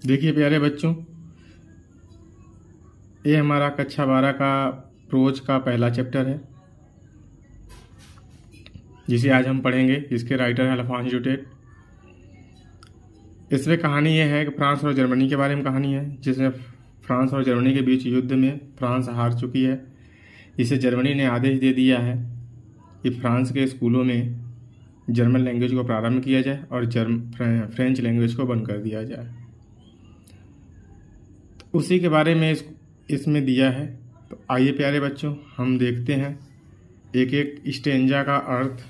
देखिए प्यारे बच्चों, ये हमारा कक्षा 12 का प्रोज का पहला चैप्टर है जिसे आज हम पढ़ेंगे। इसके राइटर हैं अल्फांस ड्यूटेट। इसमें कहानी ये है कि फ्रांस और जर्मनी के बारे में कहानी है, जिसमें फ्रांस और जर्मनी के बीच युद्ध में फ्रांस हार चुकी है। इसे जर्मनी ने आदेश दे दिया है कि फ्रांस के स्कूलों में जर्मन लैंग्वेज को प्रारंभ किया जाए और फ्रेंच लैंग्वेज को बंद कर दिया जाए। तो उसी के बारे में इसमें दिया है। तो आइए प्यारे बच्चों, हम देखते हैं एक एक स्टेंजा का अर्थ।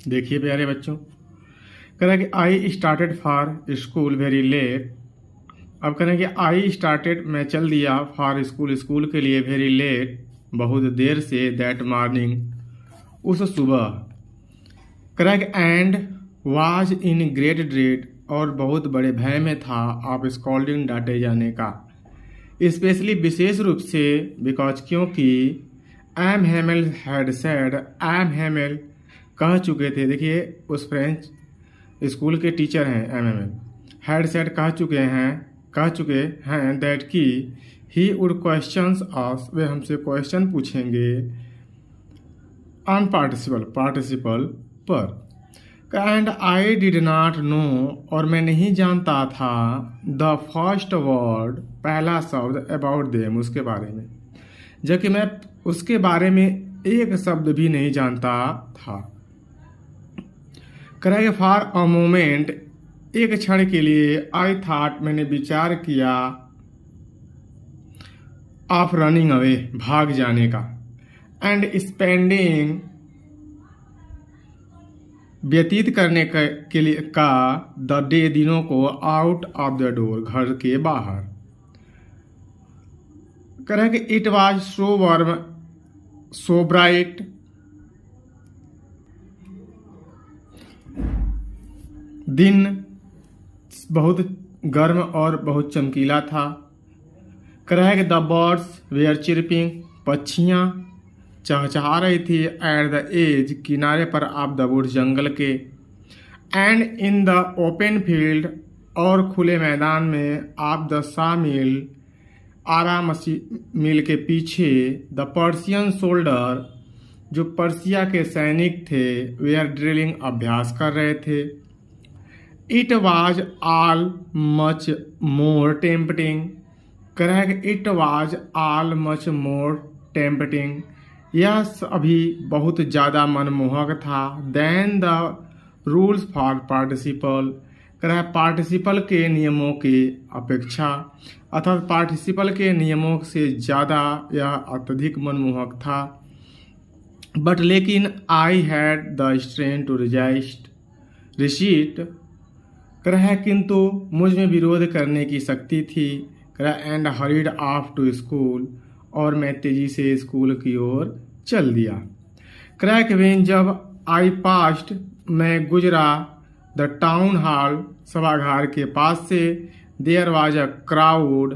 देखिए प्यारे बच्चों, कह रहा है कि I started for school very late. अब कह रहे हैं कि आई स्टार्टेड, मैं चल दिया, फॉर स्कूल के लिए, वेरी लेट, बहुत देर से, दैट मॉर्निंग, उस सुबह। कह रहा है कि and was in great dread, और बहुत बड़े भय में था, आप स्कॉल्डिंग, डांटे जाने का। स्पेशली, विशेष रूप से, बिकॉज, क्योंकि, M Hamel had said, M Hamel कह चुके थे। देखिए उस फ्रेंच स्कूल के टीचर हैं एम हेमेल, हैड सेड कह चुके हैं दैट की ही वुड क्वेश्चंस अस, वे हमसे क्वेश्चन पूछेंगे ऑन पार्टिसिपल पर। And I did not know, और मैं नहीं जानता था, द फर्स्ट वर्ड, पहला शब्द, अबाउट देम, उसके बारे में, जबकि मैं उसके बारे में एक शब्द भी नहीं जानता था। करेंगे फॉर अ मोमेंट, एक क्षण के लिए, आई थॉट, मैंने विचार किया, ऑफ रनिंग अवे, भाग जाने का, एंड स्पेंडिंग, व्यतीत करने के लिए का, द डे, दिनों को, आउट ऑफ द डोर, घर के बाहर। करेंगे it was so warm, so bright, दिन बहुत गर्म और बहुत चमकीला था। करेंगे द बर्ड्स वेयर चिरपिंग, पक्षियाँ चहचहा रही थी, एट द एज, किनारे पर, ऑफ द वुड, जंगल के, and in the open field, और खुले मैदान में, ऑफ द सा मिल, आरा मिल के पीछे, द पर्सियन सोल्डर, जो पर्सिया के सैनिक थे, वे आर ड्रिलिंग, अभ्यास कर रहे थे। It was all much more tempting, correct, it was all much more tempting, यह अभी बहुत ज़्यादा मनमोहक था, then the rules for participle, correct, participle के नियमों की अपेक्षा, अर्थात पार्टिसिपल के नियमों से ज़्यादा यह अत्यधिक मनमोहक था। बट लेकिन, I had the strength to resist, correct, किंतु मुझ में विरोध करने की शक्ति थी, correct, and hurried off to school, और मैं तेजी से स्कूल की ओर चल दिया। क्रैक वेन, जब आई पास्ट, मैं गुजरा, द टाउन हॉल, सभागार के पास से, देयर वाज अ क्राउड,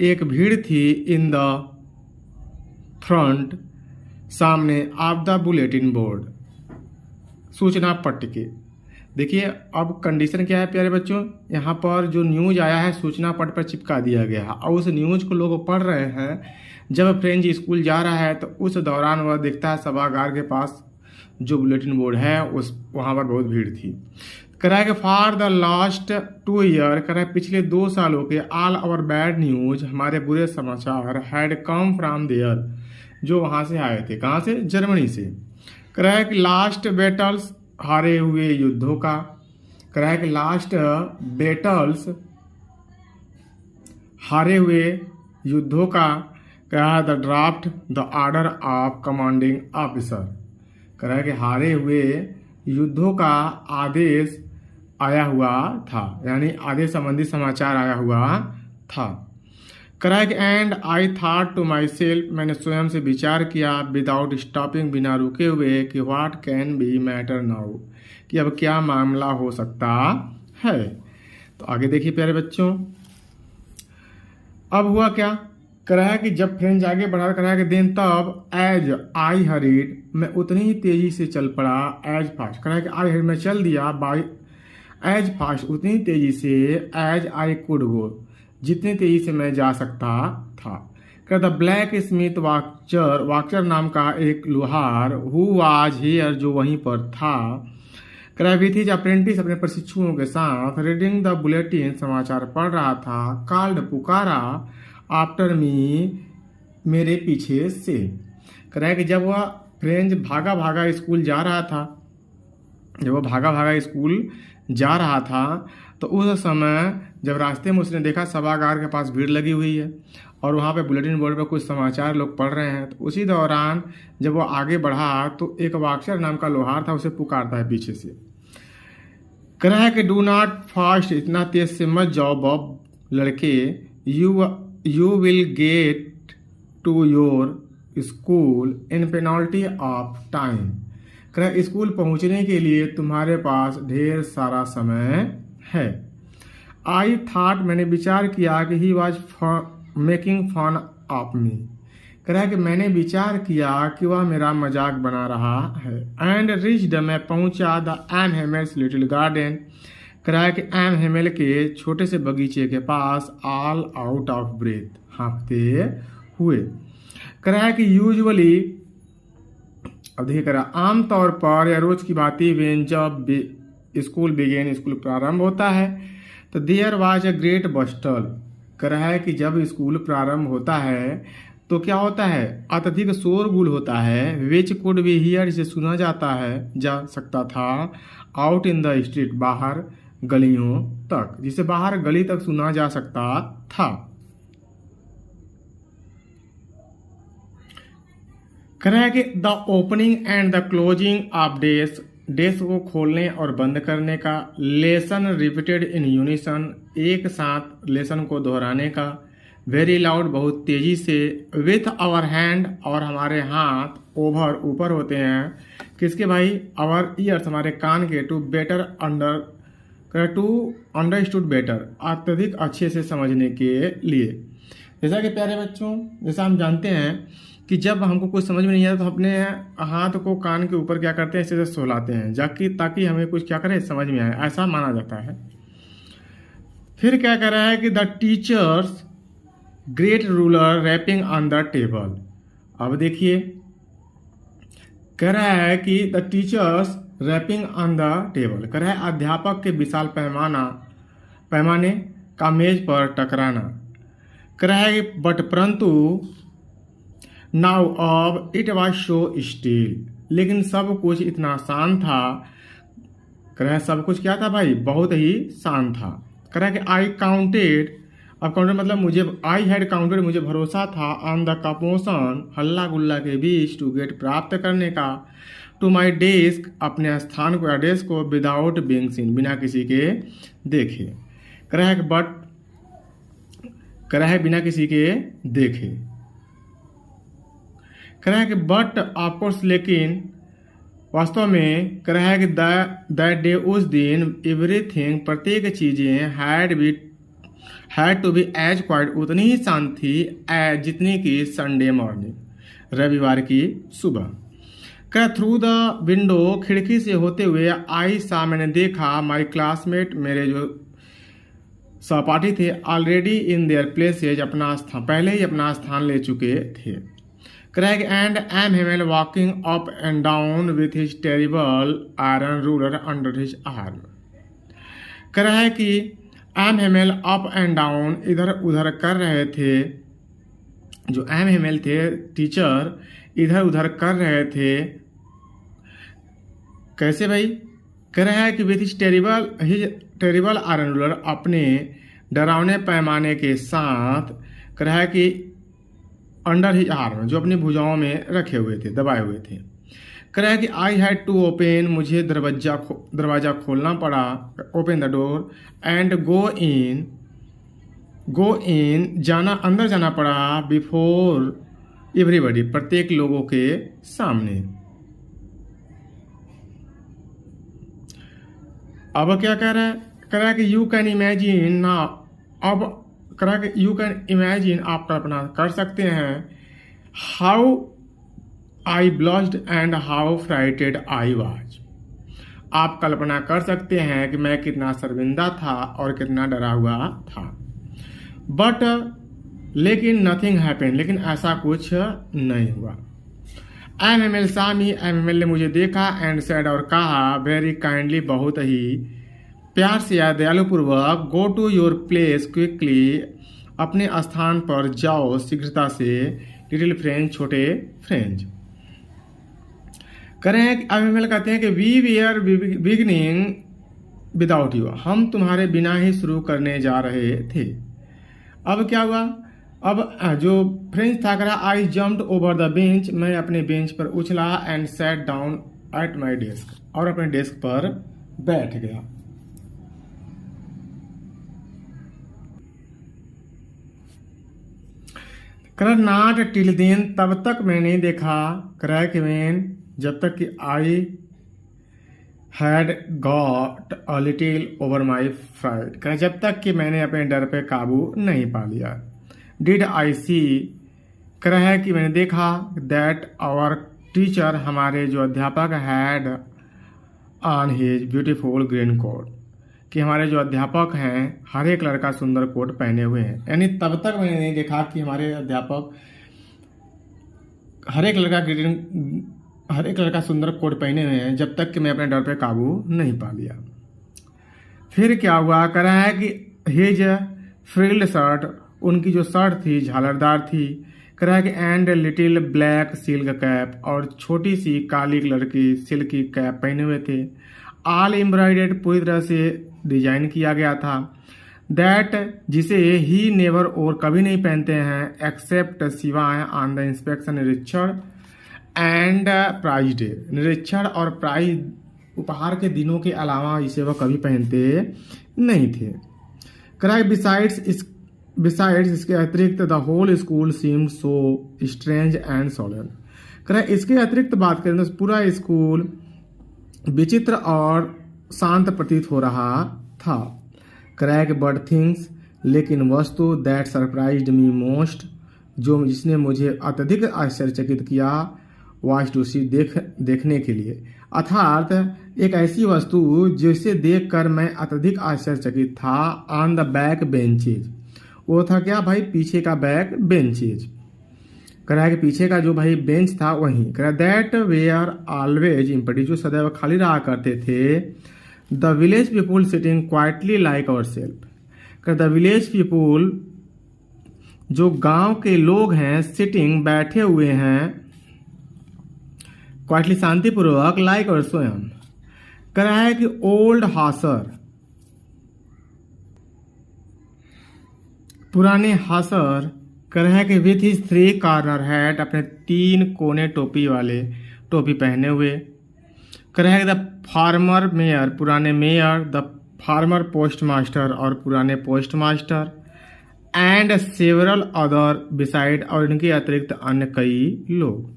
एक भीड़ थी, इन द फ्रंट, सामने, ऑफ द बुलेटिन बोर्ड, सूचना पट्ट के। देखिए अब कंडीशन क्या है प्यारे बच्चों, यहाँ पर जो न्यूज आया है सूचना पट पर चिपका दिया गया है, और उस न्यूज को लोग पढ़ रहे हैं। जब फ्रेंच स्कूल जा रहा है तो उस दौरान वह देखता है सभागार के पास जो बुलेटिन बोर्ड है उस वहाँ पर बहुत भीड़ थी। करा कि फॉर द लास्ट 2 ईयर, करा पिछले 2 सालों के, ऑल आवर बैड न्यूज, हमारे बुरे समाचार, हैड कम फ्रॉम देयर, जो वहाँ से आए थे, कहाँ से, जर्मनी से। करा कि लास्ट बैटल्स, हारे हुए युद्धों का, क्रैक, लास्ट बैटल्स, हारे हुए युद्धों का, कहा the draft, the order of commanding officer, कहा कि हारे हुए युद्धों का आदेश आया हुआ था, यानी आदेश संबंधी समाचार आया हुआ था। Correct, and I thought to myself, मैंने स्वयं से विचार किया, विदाउट स्टॉपिंग, बिना रुके हुए, कि what can be matter now, कि अब क्या मामला हो सकता है। तो आगे देखिए प्यारे बच्चों, अब हुआ क्या, करा कि जब फ्रेंच आगे बढ़ा, करा कि देन, तब, एज आई हरीड, मैं उतनी ही तेजी से चल पड़ा, एज फास्ट, करा कि आई हरीड, मैं चल दिया, बाई एज फास्ट उतनी तेजी से, एज आई कुड गो जितनी तेजी से मैं जा सकता था। द ब्लैक स्मिथ वाक्चर नाम का एक लोहार, हु वाज हियर जो वहीं पर था, विथ हिज अप्रेंटिस अपने प्रशिक्षुओं के साथ, रीडिंग द बुलेटिन समाचार पढ़ रहा था, कॉल्ड पुकारा, आफ्टर मी मेरे पीछे से। कि जब वह फ्रेंच भागा भागा स्कूल जा रहा था, तो उस समय जब रास्ते में उसने देखा सभागार के पास भीड़ लगी हुई है और वहाँ पे बुलेटिन बोर्ड पर कुछ समाचार लोग पढ़ रहे हैं, तो उसी दौरान जब वो आगे बढ़ा तो एक वाक्चर नाम का लोहार था, उसे पुकारता है पीछे से। कि डू नॉट फास्ट, इतना तेज से मत जाओ बॉब लड़के, you will get to your school in plenty of time. School पहुंचने के लिए तुम्हारे पास ढेर सारा समय है। आई थॉट, मैंने विचार किया कि he was making fun of me. कि मैंने विचार किया कि वह मेरा मजाक बना रहा है। एंड रिच्ड, मैं पहुंचा द एम हेमेल्स लिटिल गार्डन। कि एम हेमेल के छोटे से बगीचे के पास, ऑल आउट ऑफ ब्रेथ, हाँफते हुए। कि यूजुअली, अब देखिए आमतौर पर या रोज की बात ही, वेन जब स्कूल बिगेन, स्कूल प्रारंभ होता है, तो देयर वाज अ ग्रेट बस्टल। कि जब स्कूल प्रारंभ होता है तो क्या होता है, अत्यधिक शोरगुल होता है, विच कुड बी हियर, जिसे सुना जा सकता था, आउट इन द स्ट्रीट, बाहर गलियों तक, जिसे बाहर गली तक सुना जा सकता था। कि the opening and the closing of desk को खोलने और बंद करने का, लेसन रिपीटेड इन यूनिसन, एक साथ लेसन को दोहराने का, वेरी लाउड, बहुत तेजी से, विथ आवर हैंड, और हमारे हाथ, ओवर, ऊपर होते हैं, किसके भाई, आवर ईयर्स, हमारे कान के, टू बेटर अंडरस्टूड बेटर, अत्यधिक अच्छे से समझने के लिए। जैसा कि प्यारे बच्चों, जैसा हम जानते हैं कि जब हमको कुछ समझ में नहीं आता तो अपने हाथ को कान के ऊपर क्या करते हैं, इसे सहलाते हैं, ताकि हमें कुछ क्या करें, समझ में आए, ऐसा माना जाता है। फिर क्या कह रहा है कि the teacher's great ruler rapping on the table. अब देखिए, कह रहा है कि the teacher's rapping on the table, कह रहा है अध्यापक के विशाल पैमाने का मेज पर टकराना। कह रहा है बट परंतु, नाउ अब, इट वॉज सो स्टिल, लेकिन सब कुछ इतना शांत था। कह रहा है सब कुछ क्या था भाई, बहुत ही शांत था। कह रहा है कि आई काउंटेड, अब काउंटेड मतलब मुझे, आई हैड काउंटेड, मुझे भरोसा था, ऑन द कपोसन, हल्ला गुल्ला के बीच, टू गेट, प्राप्त करने का, टू माई डेस्क, अपने स्थान को या डेस्क को, विदाउट बीइंग सीन, बिना किसी के देखे। कह रहा है बट, कह रहा है बिना किसी के देखे। कह रहा है कि बट ऑफकोर्स, लेकिन वास्तव में, कह रहा है कि दैट डे, उस दिन, एवरीथिंग, प्रत्येक चीजें, had to be as quiet, उतनी ही शांत थी, एज, जितनी की संडे मॉर्निंग, रविवार की सुबह। कह थ्रू द विंडो, खिड़की से होते हुए, आई सा, मैंने देखा, माई क्लासमेट, मेरे जो सहपाठी थे, ऑलरेडी इन देयर प्लेसेज, अपना स्थान, पहले ही अपना स्थान ले चुके थे। क्रैग and M Hamel walking up and down with his terrible iron ruler under his arm. कह रहा है कि M Hamel up and down, इधर उधर कर रहे थे, जो एम हेमेल थे टीचर, इधर उधर कर रहे थे। कैसे भाई? कह रहा है कि with his terrible iron ruler, अपने डरावने पैमाने के साथ। कह रहा है कि अंडर हिज आर्म, जो अपनी भुजाओं में रखे हुए थे, दबाए हुए थे। कह रहा है कि आई हैड टू ओपन, मुझे दरवाजा खोलना पड़ा, open the door, and go in, जाना, अंदर जाना पड़ा, बिफोर एवरीबडी, प्रत्येक लोगों के सामने। अब क्या कह रहा है? कह रहा है कि यू कैन इमेजिन ना, अब कह रहा है कि यू कैन इमेजिन, आप कल्पना कर सकते हैं, how I blushed and how frightened I was, आप कल्पना कर सकते हैं कि मैं कितना शर्मिंदा था और कितना डरा हुआ था। बट लेकिन नथिंग हैपेंड, लेकिन ऐसा कुछ नहीं हुआ। एमएमएल सामी, एमएमएल ने मुझे देखा एंड सेड, और कहा वेरी काइंडली, बहुत ही प्यार से या दयालुपूर्वक, go to your place quickly, अपने स्थान पर जाओ शीघ्रता से, लिटिल फ्रेंच, छोटे फ्रेंच। करें एमएमएल कहते हैं कि we we're beginning without you, हम तुम्हारे बिना ही शुरू करने जा रहे थे। अब क्या हुआ, अब जो फ्रेंच था, करा I jumped over the bench, मैं अपने बेंच पर उछला, and sat down at my desk, और अपने डेस्क पर बैठ गया। करा नॉट टिल देन, तब तक मैं नहीं देखा, क्रैक वेन, जब तक कि I had got a little over my fried, करा जब तक कि मैंने अपने डर पे काबू नहीं पा लिया। डिड आई सी, करा है कि मैंने देखा, दैट आवर टीचर, हमारे जो अध्यापक, had on his beautiful green coat, कि हमारे जो अध्यापक हैं हरे कलर का सुंदर कोट पहने हुए हैं। यानी तब तक मैंने नहीं देखा कि हमारे अध्यापक हरे कलर का सुंदर कोट पहने हुए हैं, जब तक कि मैं अपने डर पे काबू नहीं पा लिया। फिर क्या हुआ, कह रहा है कि हिज फ्रिल्ड शर्ट, उनकी जो शर्ट थी झालरदार थी, कह रहा है कि and little black silk cap, और छोटी सी काली कलर की सिल्क की कैप पहने हुए थे। ऑल एम्ब्रॉयडर्ड, पूरी तरह से डिजाइन किया गया था। दैट, जिसे ही नेवर, और कभी नहीं पहनते हैं, एक्सेप्ट, सिवाय ऑन द इंस्पेक्शन, निरीक्षण, एंड प्राइज डे, निरीक्षण और प्राइज उपहार के दिनों के अलावा इसे वह कभी पहनते नहीं थे। कराए बिसाइड्स, इसके अतिरिक्त, the whole school seemed so strange and solemn, कराए इसके अतिरिक्त बात करें तो पूरा स्कूल विचित्र और शांत प्रतीत हो रहा था। क्रैक बट थिंग्स, लेकिन वस्तु, दैट सरप्राइज्ड मी मोस्ट, जिसने मुझे अत्यधिक आश्चर्यचकित किया, वाच टू सी, देखने के लिए, अर्थात एक ऐसी वस्तु जिसे देखकर मैं अत्यधिक आश्चर्यचकित था। ऑन द बैक बेंचेज, वो था क्या भाई, पीछे का बैक बेंचेज, करा कि पीछे का जो भाई बेंच था वहीं, करा दैट वेयर ऑलवेज एम्प्टी, जो सदैव खाली रहा करते थे। The village people sitting quietly like ourselves, करा द विलेज पीपुल, जो गांव के लोग हैं, सिटिंग, बैठे हुए हैं, क्वाइटली, शांतिपूर्वक, लाइक और स्वयं, करा है कि ओल्ड हासर, पुराने हासर, करा है कि विथ हिज 3 कॉर्नर हैट, अपने 3 कोने टोपी पहने हुए, करा है द फार्मर मेयर, पुराने mayor, the farmer post master, और पुराने post master, and several other beside, और इनके अतिरिक्त अन्य कई लोग।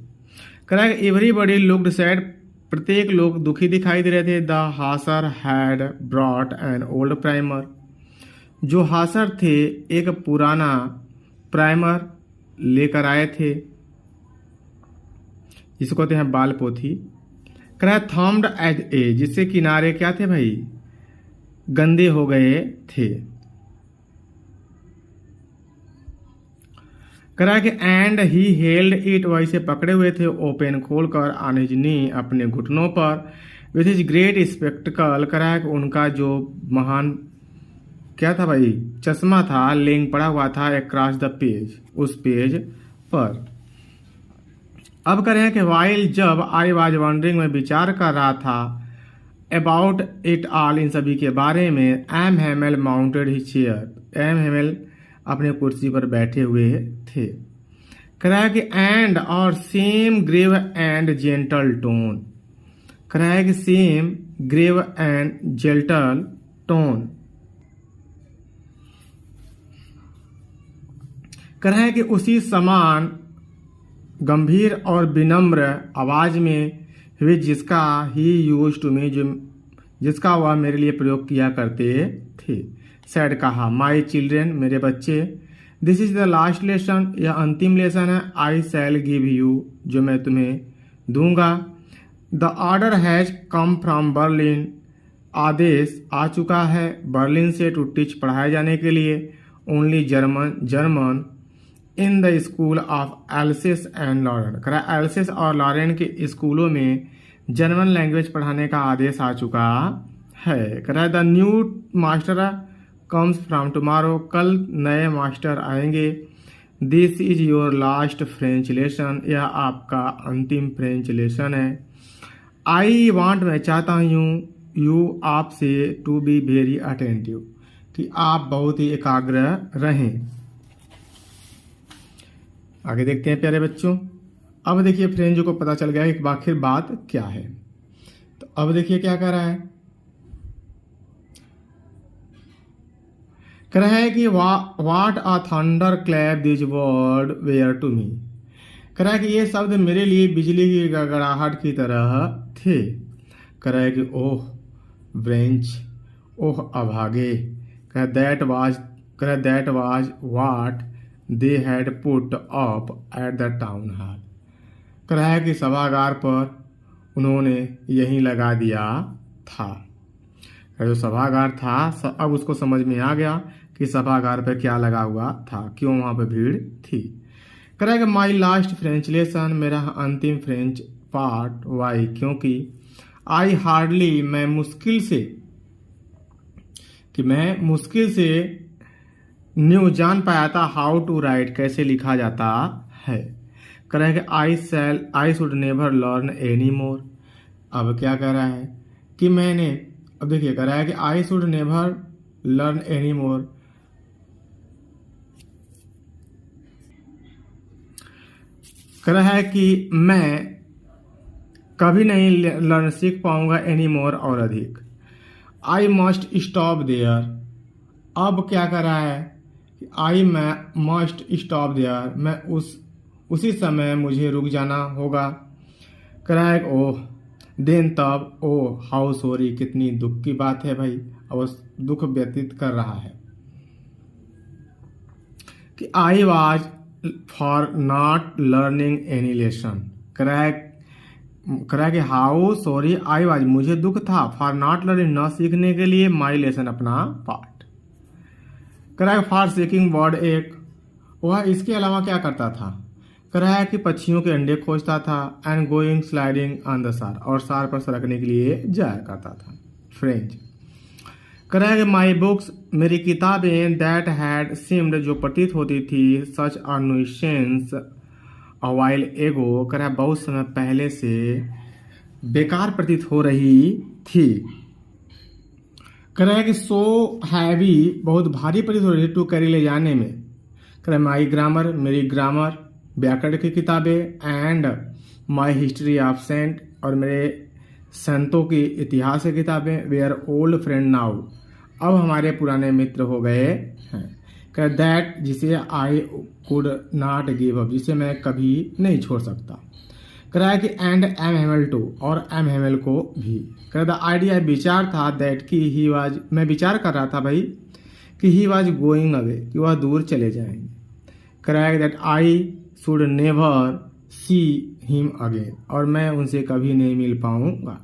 करा एवरीबडी लुक्ड सैड, प्रत्येक लोग दुखी दिखाई दे रहे थे। The Hauser had brought an old primer, जो हासर थे एक पुराना प्राइमर लेकर आए थे, जिसको कहते हैं बाल पोथी। करा थम्ड एज ए, जिससे किनारे क्या थे भाई, गंदे हो गए थे। करा कि एंड ही हेल्ड इट, वैसे पकड़े हुए थे, ओपन खोलकर, ऑन हिज नी, अपने घुटनों पर, विथ हिज ग्रेट स्पेक्टिकल, करा कि उनका जो महान क्या था भाई, चश्मा था, लेंग पड़ा हुआ था अक्रॉस द पेज, उस पेज पर। अब करें कि वाइल, जब आई वाज वंडरिंग, में विचार कर रहा था, अबाउट इट ऑल, इन सभी के बारे में, M Hamel mounted his chair, M Hamel अपने कुर्सी पर बैठे हुए थे। करा कि एंड, और same grave and gentle tone, करा कि same grave and gentle tone, करा कि उसी समान गंभीर और विनम्र आवाज में, वे जिसका ही यूज टू मी, जिसका वह मेरे लिए प्रयोग किया करते थे। सैड, कहा, माई चिल्ड्रेन, मेरे बच्चे, this is the last lesson, यह अंतिम लेसन है, आई शैल गिव यू, जो मैं तुम्हें दूंगा, the order has come from Berlin, आदेश आ चुका है बर्लिन से टू टीच पढ़ाए जाने के लिए only German in the school of Alsace and Lorraine. कह रहा है एल्सेस और लॉरेन के स्कूलों में जर्मन लैंग्वेज पढ़ाने का आदेश आ चुका है। कह रहा है the new master comes from tomorrow, कल नए मास्टर आएंगे। This is your last French lesson, यह आपका अंतिम फ्रेंच लेसन है। आई वांट, मैं चाहता हूँ यू आपसे टू बी वेरी अटेंटिव, कि आप बहुत ही एकाग्र रहें। आगे देखते हैं प्यारे बच्चों। अब देखिए फ्रेंच को पता चल गया कि आखिर बात क्या है। तो अब देखिए क्या कह रहा है, कह रहा है कि what a thunderclap this word were to me. कह रहा है कि ये शब्द मेरे लिए बिजली की गड़गड़ाहट की तरह थे। कह रहा है कि ओह ब्रेंच, ओह अभागे। कह that was what they had put up at the town hall. कह रहा है कि सभागार पर उन्होंने यही लगा दिया था। जो सभागार था अब उसको समझ में आ गया कि सभागार पर क्या लगा हुआ था, क्यों वहां पर भीड़ थी। कह रहा है कि माई लास्ट फ्रेंच लेसन, मेरा अंतिम फ्रेंच पार्ट, वाई, क्योंकि आई हार्डली, मैं मुश्किल से न्यू जान पाया था हाउ टू राइट, कैसे लिखा जाता है। कह रहा है कि I should never learn any more. अब क्या कह रहा है कि मैंने, अब देखिए कह रहा है कि I should never learn any more, कह रहा है कि मैं कभी नहीं लर्न सीख पाऊंगा एनी मोर, और अधिक। I must stop there. अब क्या कर रहा है, आई मस्ट स्टॉप देयर, मैं उसी समय मुझे रुक जाना होगा। कह रहा है ओह देन, तब, ओह हाउ सॉरी, कितनी दुख की बात है भाई। अब दुख व्यतीत कर रहा है कि I was for not learning any lesson. कह रहा है कि हाउ सॉरी आई वाज, मुझे दुख था, फॉर नॉट लर्निंग, न सीखने के लिए, माई लेसन, अपना पार्ट। कह रहा है फॉर सीकिंग बर्ड एक, वह इसके अलावा क्या करता था। कह रहा है कि पक्षियों के अंडे खोजता था। And going sliding on the सार, और सार पर सरकने के लिए जाया करता था। फ्रेंच। कह रहा है कि माई बुक्स, मेरी किताबें, दैट हैड सीम्ड, जो प्रतीत होती थी, सच अ न्यूसेंस अ व्हाइल एगो, कह रहा है बहुत समय पहले से बेकार प्रतीत हो रही थी। कह रहा है कि सो हैवी, बहुत भारी प्रतीत हो रही थी, टू कैरी, ले जाने में। कह रहा है माई ग्रामर, मेरी ग्रामर, व्याकरण की किताबें, and my history of saint, और मेरे संतों की इतिहास की किताबें, they are old friend now, अब हमारे पुराने मित्र हो गए हैं। कह दैट, जिसे I could not give up, जिसे मैं कभी नहीं छोड़ सकता। कह रहा है कि एंड एम हेमल टू, और एम हेमल को भी। कह द आइडिया, विचार था, दैट कि ही वाज, मैं विचार कर रहा था भाई कि ही वाज गोइंग अवे, कि वह दूर चले जाएंगे। कह रहा है that I should never see him again, और मैं उनसे कभी नहीं मिल पाऊंगा।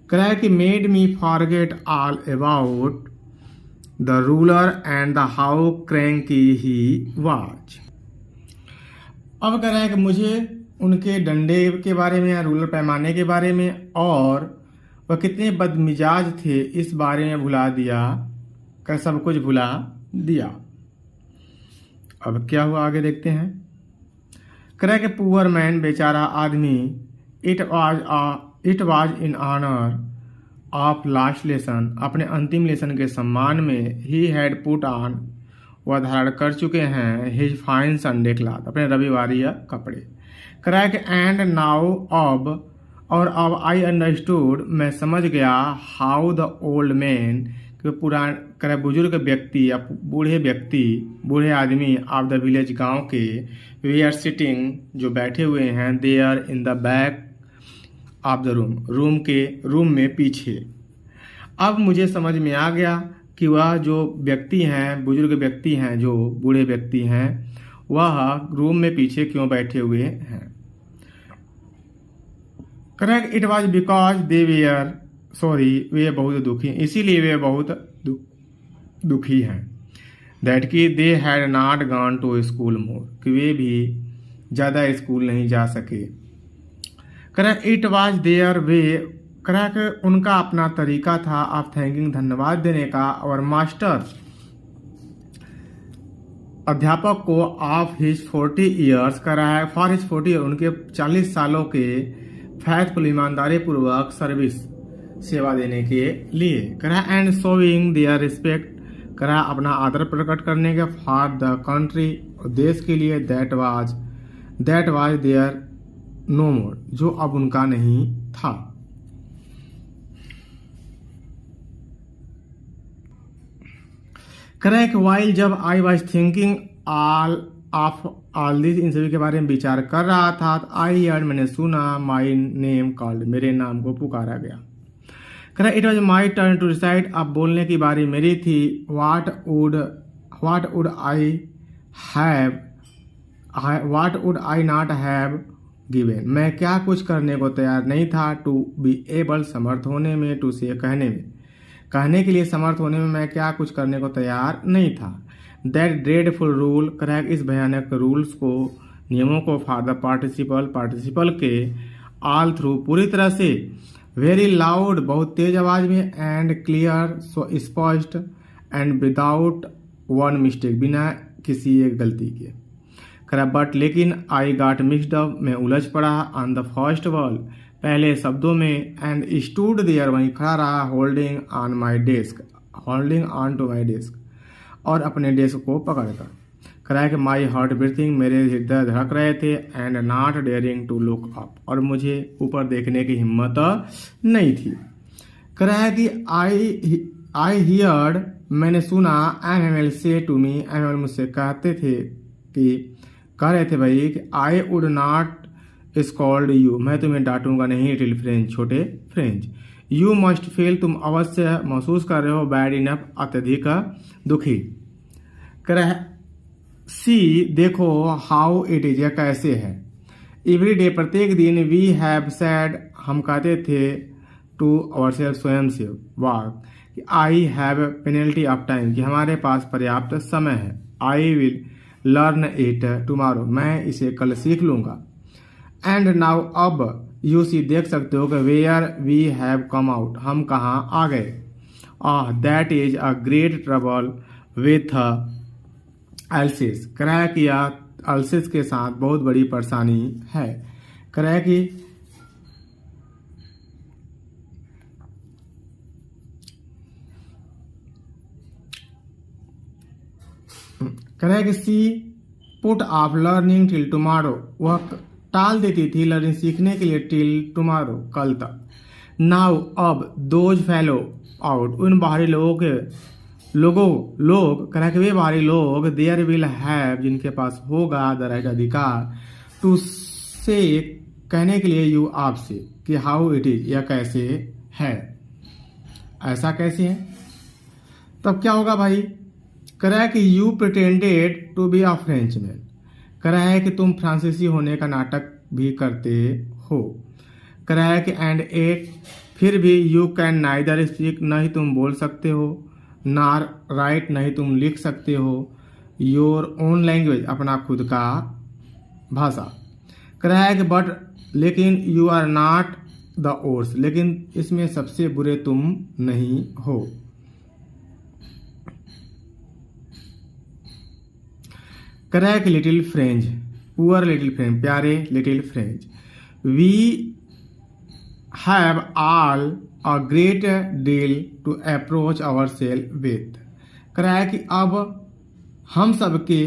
कह रहा है कि made me forget all about the ruler and the how cranky he was. अब कह रहा है कि मुझे उनके डंडे के बारे में, या रूलर पैमाने के बारे में, और वह कितने बदमिजाज थे, इस बारे में भुला दिया, कर सब कुछ भुला दिया। अब क्या हुआ आगे देखते हैं। कह रहा है कि पुअर मैन, बेचारा आदमी, it was in honour of last lesson, अपने अंतिम लेसन के सम्मान में, ही हैड पुट ऑन, वह धारण कर चुके हैं, हिज फाइन संडे क्लॉथ, अपने रविवारी कपड़े। कह रहा है कि एंड नाउ, अब, और अब आई अंडरस्टूड, मैं समझ गया, हाउ द ओल्ड मैन, कि पुरान बुजुर्ग व्यक्ति या बूढ़े आदमी ऑफ द विलेज, गांव के, वी आर सिटिंग, जो बैठे हुए हैं, they are in the back of the room में पीछे। अब मुझे समझ में आ गया कि वह जो व्यक्ति हैं, बुजुर्ग व्यक्ति हैं, जो बूढ़े व्यक्ति हैं, वह रूम में पीछे क्यों बैठे हुए हैं। Correct it was because they were sorry वे बहुत दुखी, इसीलिए वे बहुत दुखी हैं। दैट कि they had not gone to school more, कि वे भी ज़्यादा स्कूल नहीं जा सके। Correct it was their way, correct उनका अपना तरीका था ऑफ थैंकिंग, धन्यवाद देने का, और मास्टर अध्यापक को ऑफ हिज 40 ईयर्स करा है, फॉर हिज 40 उनके 40 सालों के फैथफुल ईमानदारी पूर्वक सर्विस सेवा देने के लिए करा, एंड शोइंग देयर रिस्पेक्ट करा अपना आदर प्रकट करने के, फॉर द कंट्री देश के लिए, that was there no more जो अब उनका नहीं था। करेक्ट वाइल जब I was thinking all this, इन सभी के बारे में विचार कर रहा था, आई हर्ड मैंने सुना, माई नेम कॉल्ड मेरे नाम को पुकारा गया। Correct it was my turn to decide, अब बोलने की बारी मेरी थी। What would I not have given, मैं क्या कुछ करने को तैयार नहीं था, टू बी एबल समर्थ होने में, टू से कहने के लिए समर्थ होने में मैं क्या कुछ करने को तैयार नहीं था। दैट ड्रेडफुल रूल, करेक्ट इस भयानक रूल्स को, नियमों को, फॉर द पार्टिसिपल के, ऑल थ्रू पूरी तरह से, वेरी लाउड बहुत तेज आवाज में, एंड क्लियर स्पष्ट, एंड विदाउट वन मिस्टेक बिना किसी एक गलती के। करेक्ट बट लेकिन आई गॉट मिक्सड अप, मैं उलझ पड़ा, ऑन द फर्स्ट वर्ड पहले शब्दों में, एंड स्टूड देयर वहीं खड़ा रहा, holding on to my desk और अपने डेस्क को पकड़कर। कराया कि माई हार्ट ब्रीथिंग मेरे हृदय धड़क रहे थे, and not daring to look up और मुझे ऊपर देखने की हिम्मत नहीं थी। कराया कि आई हियर्ड मैंने सुना, एमएमएल से टू मी, एमएमएल मुझसे कहते थे कि कह रहे थे भाई कि I would not scold you, मैं तुम्हें डांटूंगा नहीं, लिटिल फ्रेंच छोटे फ्रेंच। यू मस्ट फील, तुम अवश्य महसूस कर रहे हो, बैड इनफ अत्यधिक दुखी। कह सी देखो, हाउ इट इज, यह कैसे है। एवरी डे प्रत्येक दिन, वी हैव सैड हम कहते थे, टू अवर सेल्फ स्वयं से, walk I have plenty of time कि हमारे पास पर्याप्त समय है। I will learn it tomorrow, मैं इसे कल सीख लूंगा। एंड नाउ अब यू सी देख सकते हो कि where we have come out, हम कहाँ आ गए। That is a great trouble with Alsace, कराया किया अल्सिस के साथ बहुत बड़ी परेशानी है। कराया कि she put off learning till tomorrow, वह टाल देती थी लर्निंग सीखने के लिए, टिल टुमारो कल तक। नाउ अब दोज फैलो आउट, उन बाहरी लोग कह के वे बाहरी लोग, देयर विल हैव जिनके पास होगा, द राइट अधिकार, टू से कहने के लिए, यू आपसे कि हाउ इट इज, यह कैसे है, ऐसा कैसे है। तब क्या होगा भाई, कह रहा है कि you pretended to be a Frenchman, कह रहा है कि तुम फ्रांसीसी होने का नाटक भी करते हो। कह रहा है कि एंड एट फिर भी, यू कैन नाइदर स्पीक, न ही तुम बोल सकते हो, नार राइट नहीं तुम लिख सकते हो, योर ओन लैंग्वेज अपना खुद का भाषा। कह रहा है कि बट लेकिन, you are not the worst, लेकिन इसमें सबसे बुरे तुम नहीं हो। कह रहा है कि little French, poor little French, प्यारे little French, we have all a great deal to approach our self with. कह रहा है कि अब हम सबके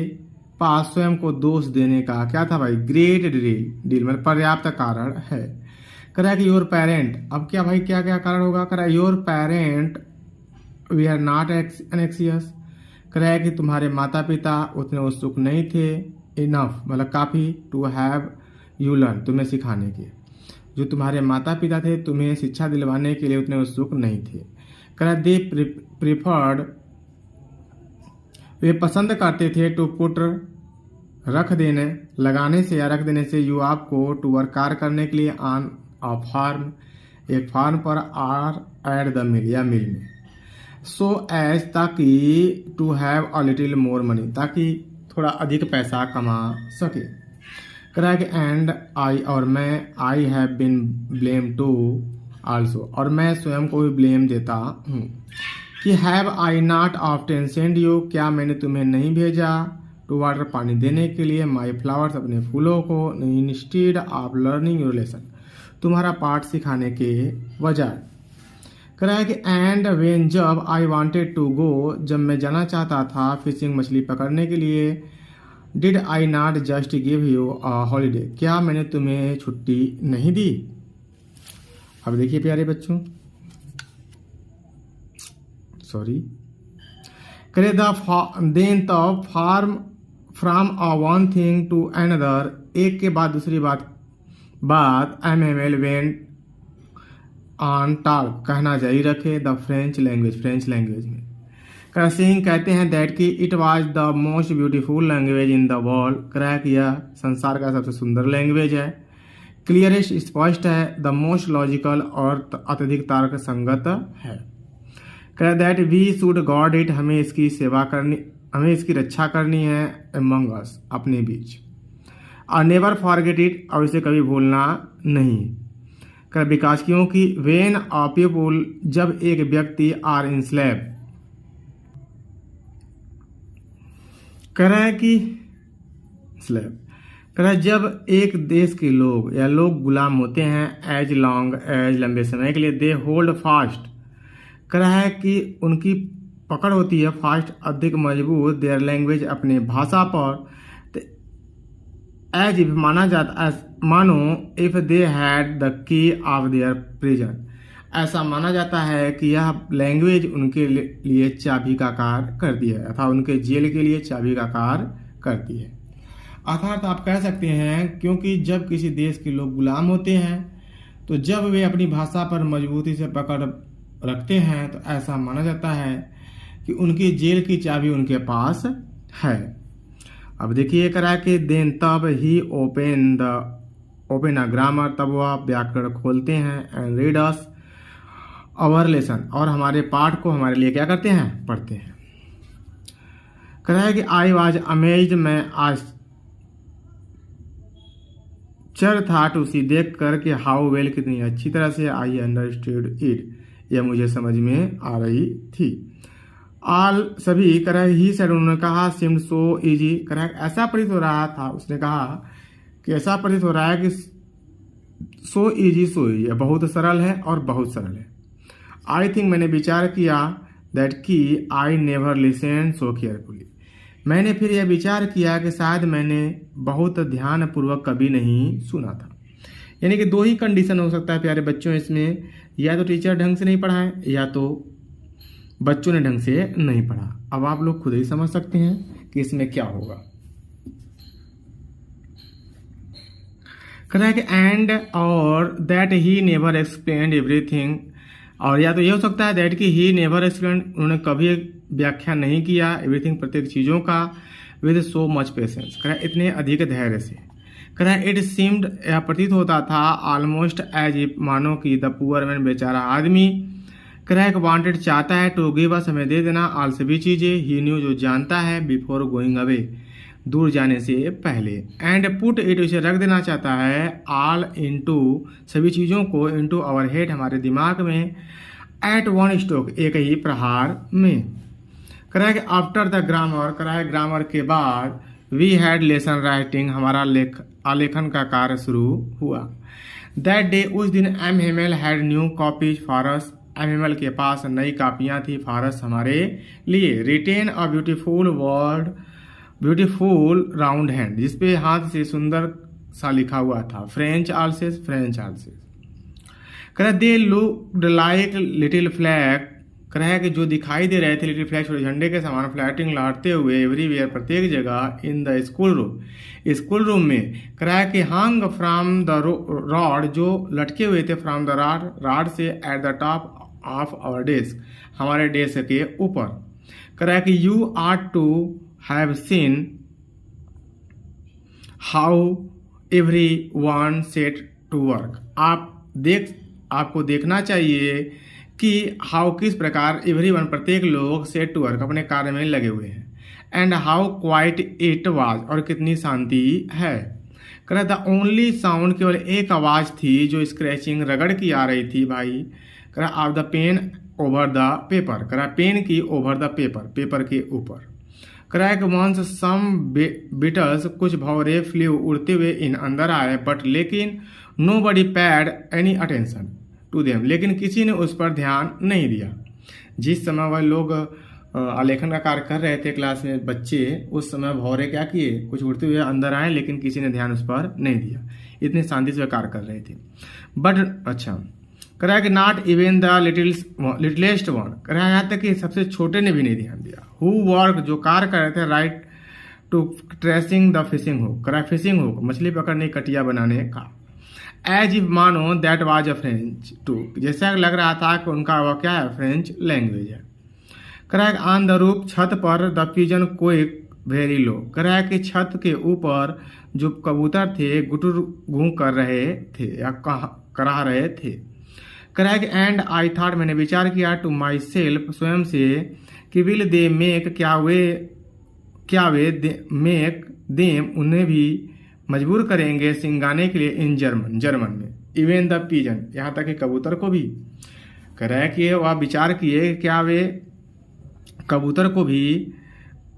पास स्वयं को दोष देने का क्या था भाई, ग्रेट डील मतलब पर्याप्त कारण है। कह रहा है कि योर पेरेंट, अब क्या भाई क्या क्या कारण होगा। कह रहा है your parent we are not anxious, कह रहा है कि तुम्हारे माता पिता उतने उत्सुक नहीं थे, इनफ मतलब काफ़ी, टू हैव यू लर्न तुम्हें सिखाने के, जो तुम्हारे माता पिता थे तुम्हें शिक्षा दिलवाने के लिए उतने उत्सुक नहीं थे। कह रहा दे प्रिफर्ड, वे पसंद करते थे, टू पुट लगाने से या रख देने से, यू आपको, टू वर्क कार्य करने के लिए, ऑन अ फार्म, एक फार्म पर, आर एट द मिल या मिल में, सो एज ताकि to have a little more money, ताकि थोड़ा अधिक पैसा कमा सके। कह रहा है कि एंड आई और मैं, I have been blame to also, और मैं स्वयं को भी ब्लेम देता हूँ कि have I not often send you, क्या मैंने तुम्हें नहीं भेजा, टू वाटर पानी देने के लिए, माई फ्लावर्स अपने फूलों को, instead of learning your lesson, तुम्हारा पाठ सिखाने के बजाय। कह रहा है कि एंड वेन जब आई वॉन्टेड टू गो, जब मैं जाना चाहता था फिशिंग मछली पकड़ने के लिए, did I not just give you a holiday, क्या मैंने तुम्हें छुट्टी नहीं दी। अब देखिए प्यारे बच्चों, सॉरी, करे then the farm from a one thing to another, एक के बाद दूसरी बात एमएमएल वेंट ऑन टॉक, कहना जारी रखे, the French language, French language में। सिंह कहते हैं दैट कि it was the most beautiful language in the world, कह कि यह संसार का सबसे सुंदर लैंग्वेज है, क्लियरेस्ट स्पष्ट है, द मोस्ट लॉजिकल और अत्यधिक तर्क संगत है। कह that we should god it, हमें इसकी सेवा करनी, हमें इसकी रक्षा करनी है, अमंग अस, अपने बीच, और नेवर फॉरगेट इट, और इसे कभी भूलना नहीं। कह विकास क्योंकि वेन अ पीपुल, जब एक व्यक्ति, आर इंस्लेव, कह रहा है कि स्लेव, कह रहा है जब एक देश के लोग या लोग गुलाम होते हैं, एज लॉन्ग एज, लंबे समय के लिए, दे होल्ड फास्ट, कह रहा है कि उनकी पकड़ होती है, फास्ट, अधिक मजबूत, देयर लैंग्वेज, अपने भाषा पर, एज इफ माना जाता, मानो if they had the key of their prison, ऐसा माना जाता है कि यह लैंग्वेज उनके लिए चाबी का कार्य करती है, अर्थात उनके जेल के लिए चाबी का कार्य करती है। अर्थात आप कह सकते हैं क्योंकि जब किसी देश के लोग गुलाम होते हैं तो जब वे अपनी भाषा पर मजबूती से पकड़ रखते हैं तो ऐसा माना जाता है कि उनकी जेल की चाबी उनके पास है। अब देखिए करा कि देन तब ही ओपन अ ग्रामर, तब वह व्याकरण खोलते हैं, and read us our lesson, और हमारे पाठ को हमारे लिए क्या करते हैं, पढ़ते हैं। कह रहा है कि आई वाज अमेज्ड, मैं आश्चर्य था, टू सी, देख कर कि हाउ वेल, कितनी अच्छी तरह से, आई अंडरस्टूड इट, यह मुझे समझ में आ रही थी। ऑल, सभी, कह रहा है ही सेड, उन्होंने कहा, सिम्ड सो इजी, कह रहा है ऐसा प्रतीत हो रहा था, उसने कहा कि ऐसा प्रतीत हो रहा है कि सो इजी, बहुत सरल है और बहुत सरल है। आई थिंक, मैंने विचार किया, दैट कि I never listen so carefully, मैंने फिर यह विचार किया कि शायद मैंने बहुत ध्यानपूर्वक कभी नहीं सुना था। यानी कि दो ही कंडीशन हो सकता है प्यारे बच्चों इसमें, या तो टीचर ढंग से नहीं पढ़ाए या तो बच्चों ने ढंग से नहीं पढ़ा। अब आप लोग खुद ही समझ सकते हैं कि इसमें क्या होगा। कह कि एंड और that he never explained everything, और या तो ये हो सकता है दैट कि ही नेवर एक्सप्लेन, उन्होंने कभी व्याख्या नहीं किया, एवरीथिंग, प्रत्येक चीज़ों का, विद सो मच पेशेंस, कह इतने अधिक धैर्य से। कह इट सीम्ड, यह प्रतीत होता था, ऑलमोस्ट एज इफ, मानो कि द पुअर मैन, बेचारा आदमी, कह वांटेड, चाहता है, टू गिव अस, हमें दे देना, ऑल, सभी चीज़ें, ही न्यू, जो जानता है, बिफोर गोइंग अवे, दूर जाने से पहले, एंड पुट इट, उसे रख देना चाहता है, ऑल इनटू, सभी चीज़ों को, इनटू आवर हेड, हमारे दिमाग में, एट वन स्ट्रोक, एक ही प्रहार में। कह कि आफ्टर द ग्रामर, कह ग्रामर के बाद, वी हैड लेसन राइटिंग, हमारा आलेखन का कार्य शुरू हुआ। दैट डे, उस दिन, M Hamel had new copies for us, M Hamel के पास नई कापियाँ थी, फॉर अस, हमारे लिए, written a beautiful word, beautiful round hand, जिसपे हाथ से सुंदर सा लिखा हुआ था, फ्रेंच आल्सेस, फ्रेंच आल्सेस। कह they looked like little flag, कह कि जो दिखाई दे रहे थे लिटिल फ्लैग, छोटे झंडे के समान, फ्लैटिंग, लहरते हुए, एवरीवेयर, प्रत्येक जगह, इन द स्कूल रूम में, कह कि हंग फ्रॉम द रॉड, जो लटके हुए थे, फ्रॉम द रॉड से, at the top of our desk, हमारे डेस्क के ऊपर। कह कि you are to have seen how every one set to work, आप आपको देखना चाहिए कि हाउ किस प्रकार एवरीवन प्रत्येक लोग सेट टू वर्क अपने कार्य में लगे हुए हैं, and how quite it was और कितनी शांति है। कह रहा द ओनली साउंड केवल एक आवाज़ थी जो स्क्रैचिंग रगड़ की आ रही थी भाई। कह रहा of the pen over the paper, कह रहा पेन की ओवर द पेपर, पेपर के ऊपर। क्रैक वंस सम बिटर्स कुछ भौरे फ्लू उड़ते हुए इन अंदर आए, बट लेकिन nobody paid any attention to them, लेकिन किसी ने उस पर ध्यान नहीं दिया। जिस समय वह लोग आलेखन का कार्य कर रहे थे क्लास में बच्चे, उस समय भौरे क्या किए, कुछ उड़ते हुए अंदर आए लेकिन किसी ने ध्यान उस पर नहीं दिया, इतने शांति से कार्य कर रहे थे। बट अच्छा करा कि not even the littlest one, करा यहाँ तक कि सबसे छोटे ने भी नहीं ध्यान दिया। हु वर्क जो कार्य कर रहे थे right to tracing the fishing hook, करा फिशिंग हुक मछली पकड़ने कटिया बनाने का। एज इफ मानो that was a French too, जैसा लग रहा था कि उनका वह क्या है, फ्रेंच लैंग्वेज है। क्रैक ऑन द रूफ छत पर the pigeon quake very low, crack की छत के ऊपर जो कबूतर थे गुटुर गूं कर रहे थे या करा रहे थे। क्रैक एंड आई थॉट मैंने विचार किया टू माई सेल्फ स्वयं से कि विल दे मेक क्या वे मेक देम उन्हें भी मजबूर करेंगे सिंगाने के लिए इन जर्मन में, इवन द पिजन यहाँ तक कि कबूतर को भी। क्रैक ये वह विचार किए क्या वे कबूतर को भी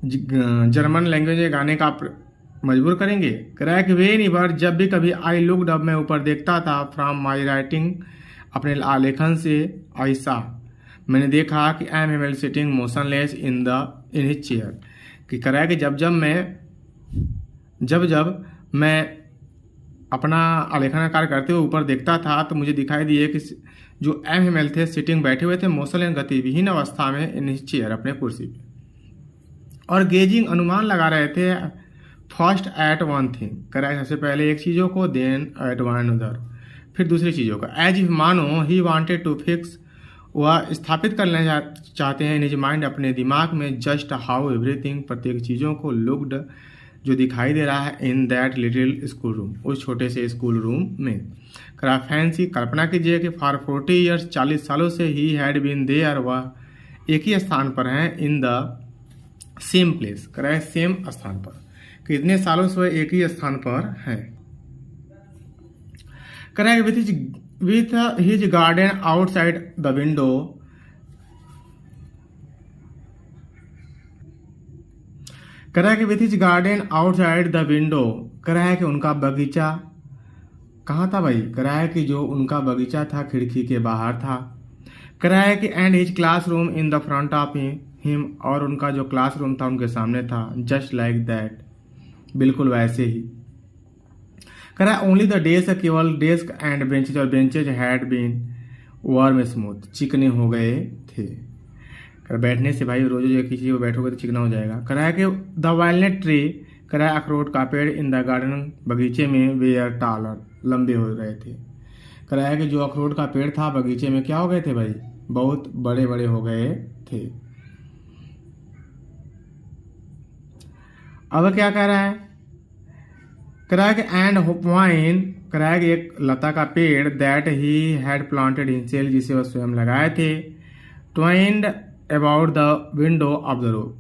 जर्मन लैंग्वेज में गाने का मजबूर करेंगे। क्रैक वे निवर जब भी कभी आई लुक्ड अप मैं ऊपर देखता था फ्रॉम माई राइटिंग अपने आलेखन से, ऐसा मैंने देखा कि I M Hamel sitting motionless in his chair, कि क्रैक जब जब मैं अपना आलेखन कार्य करते हुए ऊपर देखता था तो मुझे दिखाई दिए कि जो एम हेमल थे सिटिंग बैठे हुए थे मोशनलेस गतिविहीन अवस्था में इन हिज चेयर अपने कुर्सी पे, और गेजिंग अनुमान लगा रहे थे first at one thing, crack सबसे पहले एक चीज़ों को, देन एट वन अदर फिर दूसरी चीज़ों का। एज इफ मानो ही वांटेड टू फिक्स, वह स्थापित करना चाहते हैं निज माइंड अपने दिमाग में, जस्ट हाउ एवरीथिंग प्रत्येक चीज़ों को लुक्ड जो दिखाई दे रहा है in that little school room उस छोटे से स्कूल रूम में। करा फैंसी कल्पना कीजिए कि फॉर 40 ईयर्स 40 सालों से ही हैड बीन देयर, वह एक ही स्थान पर हैं, इन द सेम प्लेस, करा सेम स्थान पर, कितने सालों से वह एक ही स्थान पर हैं। करा with his garden outside the window, करा कि with his garden outside the window, करा है कि उनका बगीचा कहाँ था भाई, करा है कि जो उनका बगीचा था खिड़की के बाहर था। करा है कि and his classroom in the front of him, और उनका जो क्लासरूम था उनके सामने था, जस्ट लाइक दैट बिल्कुल वैसे ही। करा ओनली द डेस्क, केवल डेस्क एंड बेंचेज और benches had been warm smooth, चिकने हो गए थे। बैठने से भाई रोज जो किसी को बैठोगे तो चिकना हो जाएगा। करा कि द वॉलनट ट्री, करा अखरोट का पेड़ इन द गार्डन बगीचे में वेयर टालर लंबे हो गए थे। करा कि जो अखरोट का पेड़ था बगीचे में क्या हो गए थे भाई, बहुत बड़े बड़े हो गए थे। अब क्या कह रहा है, करा कि एंड वाइन, करा कि एक लता का पेड़ that he had planted himself जिसे वह स्वयं लगाए थे, twined about the window of the roof,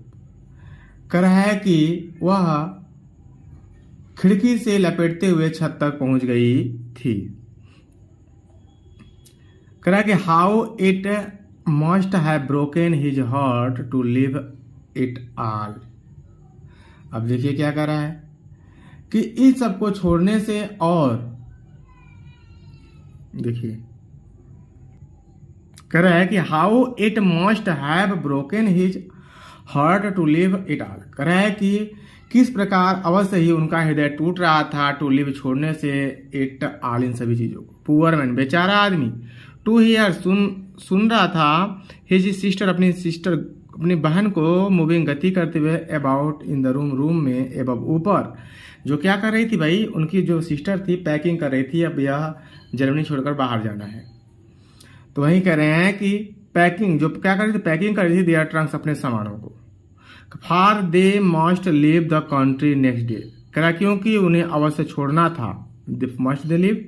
कर है कि वह खिड़की से लपेटते हुए छत तक पहुंच गई थी। करा कि how it must have broken his heart to leave it all. अब देखिए क्या कर रहा है कि इन सबको छोड़ने से, और देखिए कह रहा है कि how it must have broken his heart to leave it all, कह रहा है कि किस प्रकार अवश्य ही उनका हृदय टूट रहा था टू लिव छोड़ने से, इट ऑल इन सभी चीजों को। पुअर मैन बेचारा आदमी, टू हियर सुन रहा था हिज सिस्टर अपनी बहन को मूविंग गति करते हुए अबाउट इन द रूम में, एबव ऊपर, जो क्या कर रही थी भाई, उनकी जो सिस्टर थी पैकिंग कर रही थी, अब यह जर्मनी छोड़कर बाहर जाना है। तो वही कह रहे हैं कि पैकिंग जो क्या कर रही थी, पैकिंग कर रही थी देयर ट्रंक्स अपने सामानों को, for they must leave the country next day, करा क्योंकि उन्हें अवश्य छोड़ना था, must they leave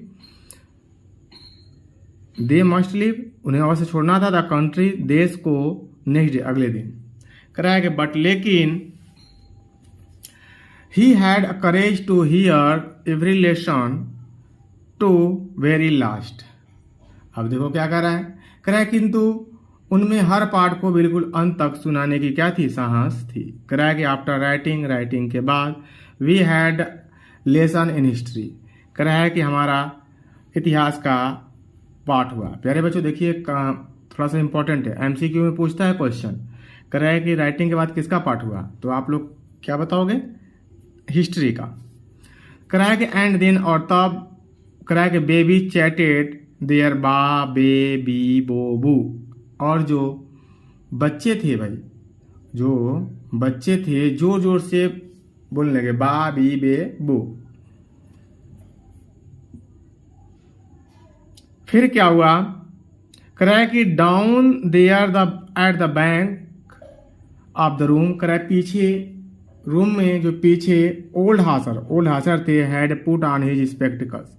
they must leave, उन्हें अवश्य छोड़ना था, द कंट्री, देश को, नेक्स्ट डे, अगले दिन। कह रहा है कि बट लेकिन he had a courage to hear every lesson to very last. अब देखो क्या कह रहा है, कह रहा है किंतु उनमें हर पार्ट को बिल्कुल अंत तक सुनाने की क्या थी, साहस थी। कह रहा है कि आफ्टर राइटिंग के बाद we had lesson in history, कह रहा है कि हमारा इतिहास का पाठ हुआ। प्यारे बच्चों देखिए थोड़ा सा इंपॉर्टेंट है, एमसीक्यू में पूछता है क्वेश्चन, कह रहा है कि राइटिंग के बाद किसका पाठ हुआ, तो आप लोग क्या बताओगे, हिस्ट्री का। कह रहा है कि एंड देन, और तब, कह रहा है कि बेबी चैटेड देयर बा बे बी बो बू, और जो बच्चे थे भाई, जो बच्चे थे जोर जोर से बोलने लगे बा बी बे बू। फिर क्या हुआ, कह रहा है कि down there the at the bank of the room, कह रहा है पीछे रूम में जो पीछे ओल्ड हासर थे, had put on his spectacles,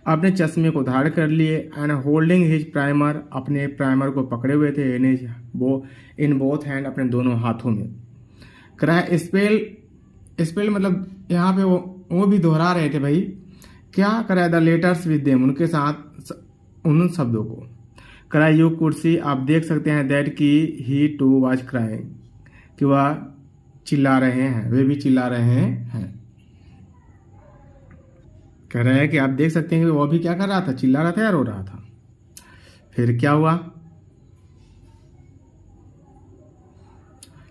अपने चश्मे को धारण कर लिए, एंड होल्डिंग हिज प्राइमर, अपने प्राइमर को पकड़े हुए थे, इन बोथ हैंड, अपने दोनों हाथों में। कह रहा है स्पेल मतलब यहाँ पे वो भी दोहरा रहे थे भाई, क्या कह रहा है, द लेटर्स विद देम, उनके साथ उन शब्दों को। कह रहा है यू कुड सी, आप देख सकते हैं, दैट की ही टू वाज क्राइंग, कि वह चिल्ला रहे हैं, वे भी चिल्ला रहे हैं। कह रहा है कि आप देख सकते हैं कि वो भी क्या कर रहा था, चिल्ला रहा था या रो रहा था। फिर क्या हुआ,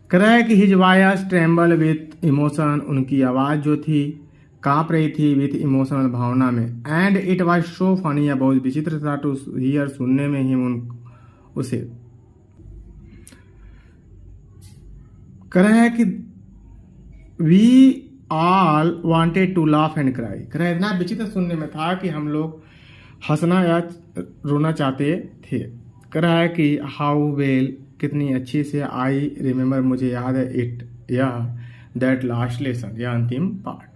कह रहा है कि his voice tremble with emotion, उनकी आवाज जो थी कांप रही थी विथ इमोशनल, भावना में, and it was so funny, बहुत विचित्र था टू हियर, सुनने में ही उसे। कह रहा है कि we all wanted to laugh and cry, कह रहा है इतना विचित्र सुनने में था कि हम लोग हंसना या रोना चाहते थे। कह रहा है कि हाउ वेल, कितनी अच्छी से, आई रिमेम्बर, मुझे याद है, इट, यह, दैट लास्ट लेसन, यह अंतिम पार्ट।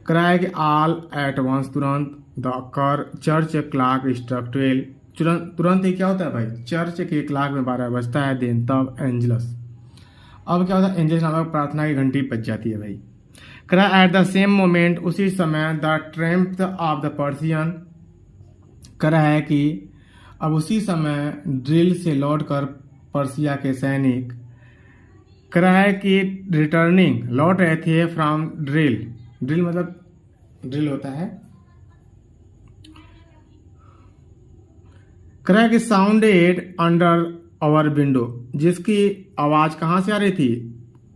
कह रहा है कि ऑल एट वंस, तुरंत, द कर चर्च क्लॉक स्ट्रक 12, तुरंत ही क्या होता है भाई, चर्च के क्लॉक में 12 बजता है, देन तब एंजलस, अब क्या होता है, एंजलस नामक प्रार्थना की घंटी बज जाती है भाई। कह रहा है एट द सेम मोमेंट, उसी समय, the Trump of the Persian, कह रहा है कि अब उसी समय ड्रिल से लौटकर पर्सिया के सैनिक, कह रहा है कि रिटर्निंग, लौट रहे थे, फ्रॉम ड्रिल मतलब ड्रिल होता है, कह रहा है कि साउंडेड अंडर आवर विंडो, जिसकी आवाज कहां से आ रही थी,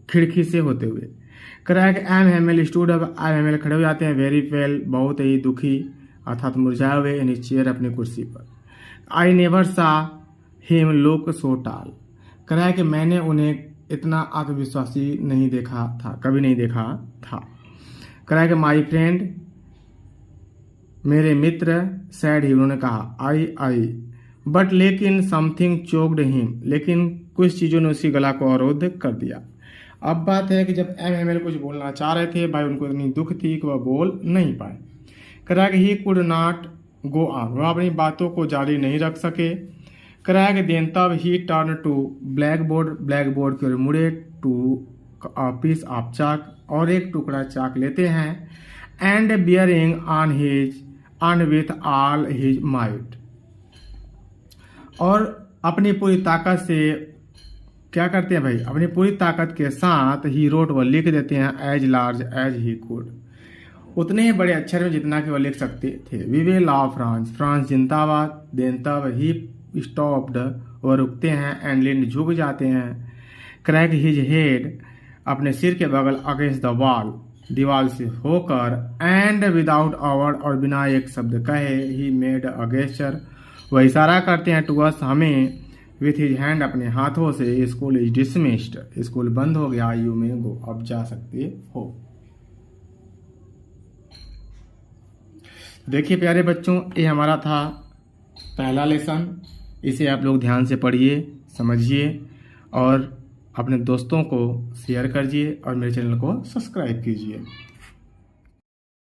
खिड़की से होते हुए। कह रहा है कि M Hemal stood up, M Hemal खड़े हो जाते हैं, वेरी फेल, बहुत ही दुखी अर्थात मुरझाए हुए, इन चेयर, अपनी कुर्सी पर। आई नेवर सा हिम लुक सो टाल, कह रहा है कि मैंने उन्हें इतना आत्मविश्वासी नहीं देखा था, कभी नहीं देखा था। कह रहा है कि माई फ्रेंड, मेरे मित्र, सैड ही, उन्होंने कहा, आई बट लेकिन समथिंग चोक्ड हिम, लेकिन कुछ चीज़ों ने उसकी गला को अवरोध कर दिया। अब बात है कि जब एम कुछ बोलना चाह रहे थे भाई, उनको इतनी दुख थी कि वह बोल नहीं पाए। कह रहा है कि he could not go on, वह अपनी बातों को जारी नहीं रख सके। कह रहा है कि देन तब he turn to blackboard की ओर मुड़े, टू पीस ऑफ चाक, और एक टुकड़ा चाक लेते हैं, and bearing on with all his might, और अपनी पूरी ताकत से क्या करते हैं भाई, अपनी पूरी ताकत के साथ ही रोट वह लिख देते हैं, as large as he could, उतने ही बड़े अक्षर में जितना कि वह लिख सकते थे। वी विल लव फ्रांस जिंदाबाद, देन तब ही स्टॉप्ड, वह रुकते हैं, एंड लिंड झुक जाते हैं, क्रैक हिज हेड, अपने सिर के बगल, अगेंस्ट द वॉल, दीवार से होकर, एंड विदाउट अ वर्ड, और बिना एक शब्द कहे, ही मेड अ गेस्चर, वह इशारा करते हैं टू अस, हमें, विथ हिज हैंड, अपने हाथों से, स्कूल इज डिसमिस्ड, स्कूल बंद हो गया, यू मे गो, अब जा सकते हो। देखिए प्यारे बच्चों, ये हमारा था पहला लेसन, इसे आप लोग ध्यान से पढ़िए, समझिए, और अपने दोस्तों को शेयर करिए, और मेरे चैनल को सब्सक्राइब कीजिए।